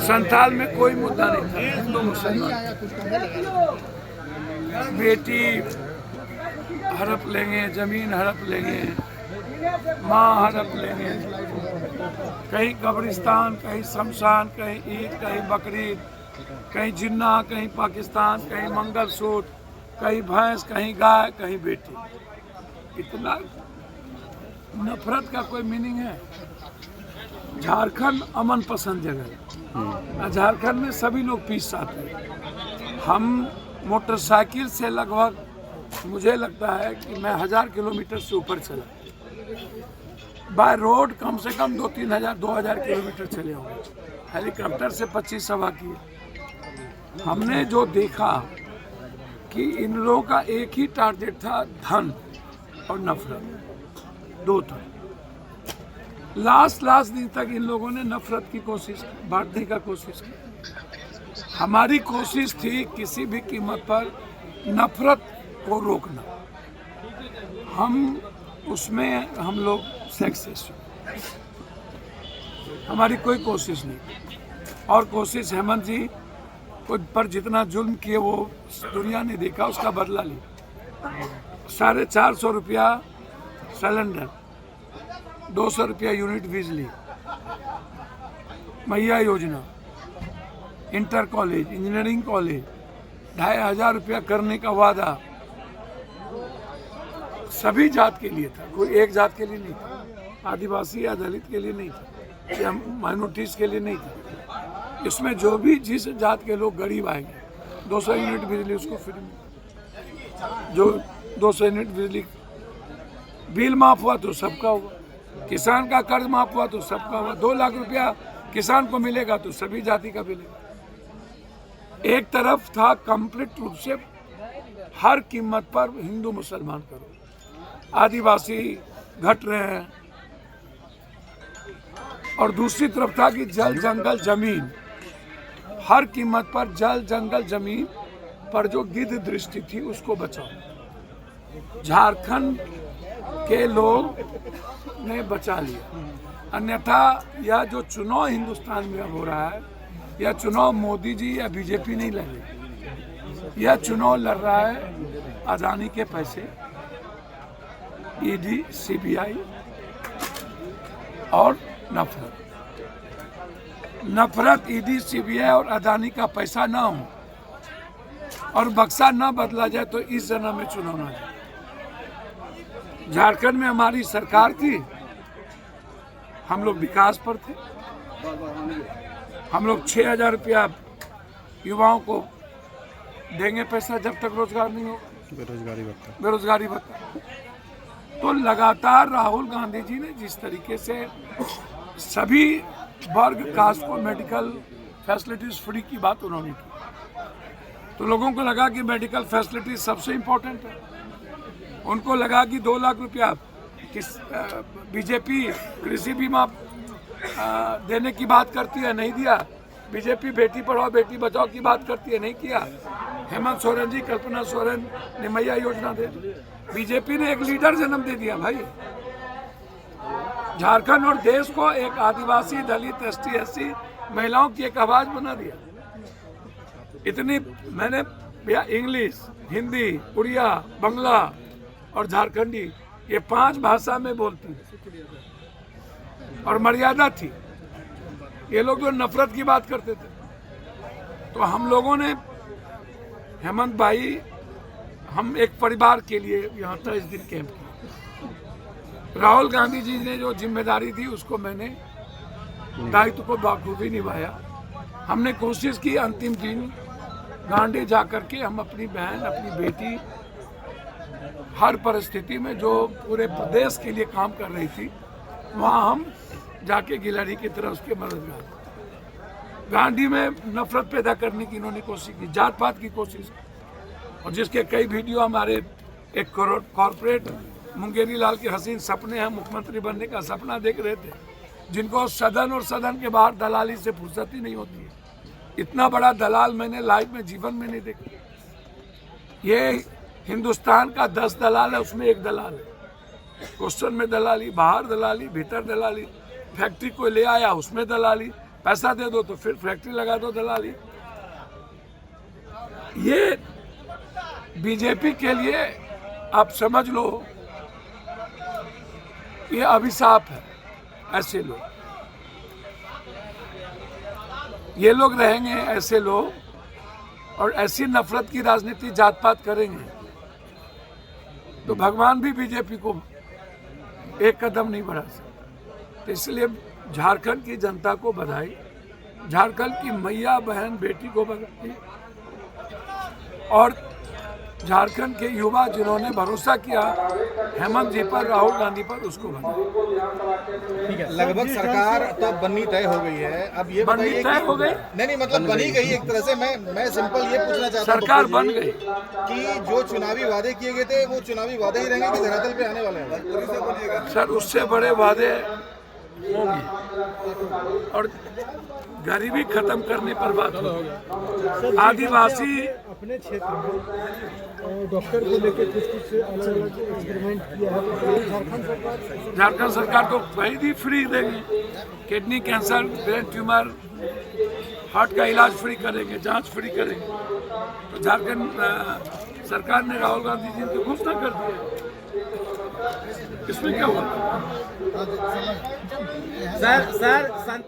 संथाल में कोई मुद्दा नहीं था, हिंदू मुसलमान। बेटी हड़प लेंगे, जमीन हड़प लेंगे, माँ हड़प लेंगे, कहीं कब्रिस्तान, कहीं शमशान, कहीं ईद, कहीं बकरीद, कहीं जिन्ना, कहीं पाकिस्तान, कहीं मंगलसूत्र, कहीं भैंस, कहीं गाय, कहीं बेटी। इतना नफरत का कोई मीनिंग है? झारखंड अमन पसंद जगह है। झारखंड में सभी लोग पीस आते हैं। हम मोटरसाइकिल से लगभग, मुझे लगता है कि मैं 1000 किलोमीटर से ऊपर चला। बाय रोड कम से कम 2-3 हज़ार 2000 किलोमीटर चले होंगे। हेलीकॉप्टर से 25 सवा किए। हमने जो देखा कि इन लोगों का एक ही टारगेट था, धन और नफरत, दो था। लास्ट दिन तक इन लोगों ने नफरत की कोशिश की, बांटने का कोशिश की। हमारी कोशिश थी किसी भी कीमत पर नफरत को रोकना। हम लोग सक्सेस हुए। हमारी कोई कोशिश नहीं। और कोशिश हेमंत जी पर जितना जुल्म किए वो दुनिया ने देखा, उसका बदला लिया। 450 रुपया सिलेंडर, 200 रुपया यूनिट बिजली, मैया योजना, इंटर कॉलेज, इंजीनियरिंग कॉलेज, 2500 रुपया करने का वादा सभी जात के लिए था, कोई एक जात के लिए नहीं था। आदिवासी या दलित के लिए नहीं था, या माइनॉरिटीज के लिए नहीं था। इसमें जो भी जिस जात के लोग गरीब आएंगे, 200 यूनिट बिजली उसको फ्री में। जो 200 यूनिट बिजली बिल माफ हुआ तो सबका हुआ। किसान का कर्ज माफ हुआ तो सबका हुआ। 2 लाख रुपया किसान को मिलेगा तो सभी जाति का मिलेगा। एक तरफ था कंप्लीट रूप से हर कीमत पर हिंदू मुसलमान करो, आदिवासी घट रहे हैं, और दूसरी तरफ था कि जल जंगल जमीन, हर कीमत पर जल जंगल जमीन पर जो गिद्ध दृष्टि थी उसको बचाओ। झारखंड के लोग ने बचा लिया। अन्यथा यह जो चुनाव हिंदुस्तान में हो रहा है, यह चुनाव मोदी जी या बीजेपी नहीं लड़ रही। यह चुनाव लड़ रहा है अदानी के पैसे, ईडी, सीबीआई और नफरत। ईडी, सीबीआई और अदानी का पैसा ना हो और बक्सा ना बदला जाए तो इस जन्म में चुनाव ना जाए। झारखंड में हमारी सरकार थी, हम लोग विकास पर थे। हम लोग 6000 रुपया युवाओं को देंगे पैसा जब तक रोजगार नहीं होगा, बेरोजगारी भत्ता। तो लगातार राहुल गांधी जी ने जिस तरीके से सभी वर्ग कास्ट को मेडिकल फैसिलिटीज फ्री की बात उन्होंने की, तो लोगों को लगा कि मेडिकल फैसिलिटीज सबसे इम्पोर्टेंट है। उनको लगा कि 2 लाख रुपया बीजेपी कृषि बीमा देने की बात करती है, नहीं दिया। बीजेपी बेटी पढ़ाओ बेटी बचाओ की बात करती है, नहीं किया। हेमंत सोरेन जी, कल्पना सोरेन ने मैया योजना दे दी। बीजेपी ने एक लीडर जन्म दे दिया भाई। झारखंड और देश को एक आदिवासी, दलित, एसटी, एससी महिलाओं की एक आवाज बना दिया। इतनी मैंने भैया इंग्लिश, हिंदी, उड़िया, बंगला और झारखंडी, ये 5 भाषा में बोलती और मर्यादा थी। ये लोग जो नफरत की बात करते थे, तो हम लोगों ने, हेमंत भाई, हम एक परिवार के लिए यहाँ 23 दिन कैंप किया। राहुल गांधी जी ने जो जिम्मेदारी दी उसको मैंने दायित्व को बखूबी निभाया। हमने कोशिश की अंतिम दिन गांडी जा करके हम अपनी बहन, अपनी बेटी, हर परिस्थिति में जो पूरे प्रदेश के लिए काम कर रही थी, वहाँ हम जाके गिलहरी की तरह उसके मददगार। गांधी में नफरत पैदा करने की इन्होंने कोशिश की, जात पात की कोशिश की, और जिसके कई वीडियो हमारे एक कॉर्पोरेट मुंगेरी लाल के हसीन सपने हैं, मुख्यमंत्री बनने का सपना देख रहे थे, जिनको सदन और सदन के बाहर दलाली से फुर्सत ही नहीं होती है। इतना बड़ा दलाल मैंने लाइफ में, जीवन में नहीं देखा। ये हिंदुस्तान का 10 दलाल है, उसमें एक दलाल है। क्वेश्चन में दलाली, बाहर दलाली, भीतर दलाली, फैक्ट्री को ले आया, उसमें दलाली, पैसा दे दो तो फिर फैक्ट्री लगा दो, दलाली। ये बीजेपी के लिए आप समझ लो ये अभिशाप है। ऐसे लोग, ये लोग रहेंगे, ऐसे लोग, और ऐसी नफरत की राजनीति, जात पात करेंगे तो भगवान भी बीजेपी को एक कदम नहीं बढ़ा सकता। तो इसलिए झारखंड की जनता को बधाई, झारखंड की मैया बहन बेटी को बधाई, और झारखंड के युवा जिन्होंने भरोसा किया हेमंत जी पर, राहुल गांधी पर, उसको बधाई। लगभग सरकार तो बननी तय हो गई है। अब ये बननी तय हो गई? नहीं, मतलब बनी गई एक तरह से। मैं सिंपल ये पूछना चाहता हूं, सरकार बन गई कि जो चुनावी वादे किए गए थे वो चुनावी वादे ही रहेंगे कि धरातल पे आने वाले हैं? सर, उससे बड़े वादे होंगे, और गरीबी खत्म करने पर बात होगी। आदिवासी अपने क्षेत्र में डॉक्टर को लेकर कुछ अलग एक्सपेरिमेंट किया है। झारखंड सरकार तो वही फ्री देंगे, kidney cancer, brain tumour, heart का इलाज फ्री करेंगे, जांच फ्री करेंगे। तो झारखंड सरकार ने राहुल गांधी जी की घोषणा कर दी, इसमें क्या हुआ? सर